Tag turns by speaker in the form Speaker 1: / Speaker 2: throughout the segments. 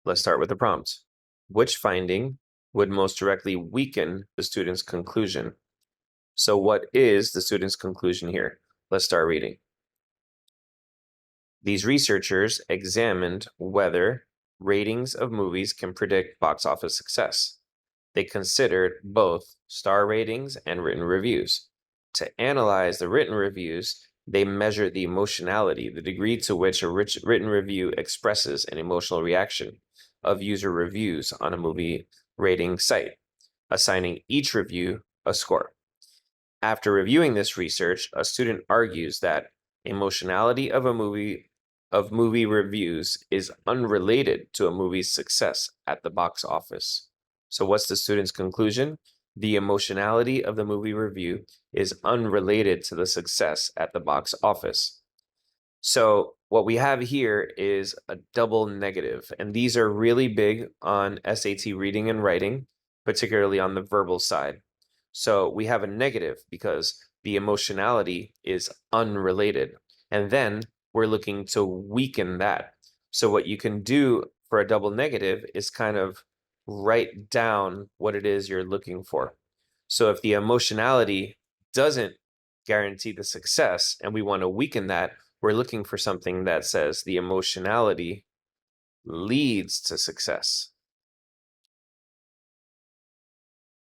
Speaker 1: Let's start with the prompt. Which finding would most directly weaken the student's conclusion? So what is the student's conclusion here? Let's start reading. These researchers examined whether ratings of movies can predict box office success. They considered both star ratings and written reviews. To analyze the written reviews, they measured the emotionality, the degree to which a written review expresses an emotional reaction of user reviews on a movie rating site, assigning each review a score. After reviewing this research, a student argues that emotionality of movie reviews is unrelated to a movie's success at the box office. So what's the student's conclusion? The emotionality of the movie review is unrelated to the success at the box office. So what we have here is a double negative, and these are really big on SAT reading and writing, particularly on the verbal side. So we have a negative because the emotionality is unrelated, and then we're looking to weaken that. So what you can do for a double negative is kind of write down what it is you're looking for. So if the emotionality doesn't guarantee the success and we want to weaken that, we're looking for something that says the emotionality leads to success.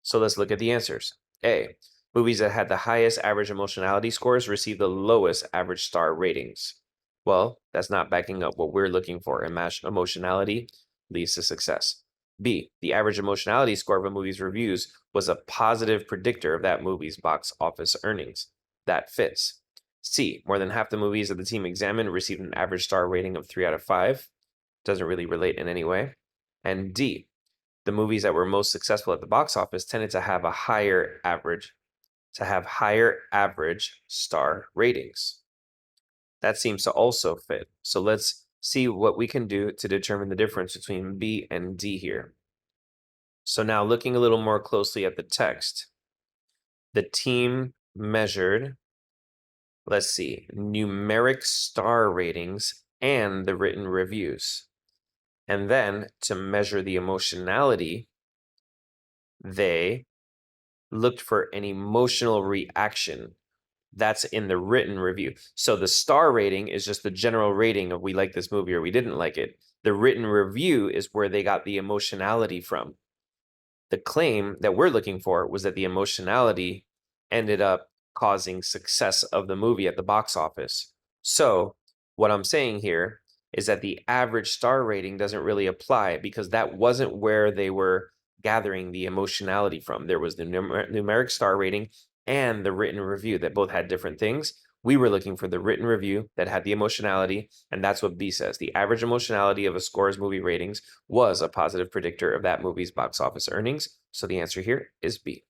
Speaker 1: So let's look at the answers. A, movies that had the highest average emotionality scores received the lowest average star ratings. Well, that's not backing up what we're looking for. Emotionality leads to success. B, the average emotionality score of a movie's reviews was a positive predictor of that movie's box office earnings. That fits. C, more than half the movies that the team examined received an average star rating of 3 out of 5. Doesn't really relate in any way. And D, the movies that were most successful at the box office tended to have a higher average star ratings. That seems to also fit. So let's see what we can do to determine the difference between B and D here. So now looking a little more closely at the text, the team measured, let's see, numeric star ratings and the written reviews. And then to measure the emotionality, they looked for an emotional reaction that's in the written review. So the star rating is just the general rating of we like this movie or we didn't like it. The written review is where they got the emotionality from. The claim that we're looking for was that the emotionality ended up causing success of the movie at the box office. So what I'm saying here is that the average star rating doesn't really apply because that wasn't where they were gathering the emotionality from. There was the numeric star rating and the written review that both had different things. We were looking for the written review that had the emotionality, and that's what B says. The average emotionality of a score's movie ratings was a positive predictor of that movie's box office earnings. So the answer here is B.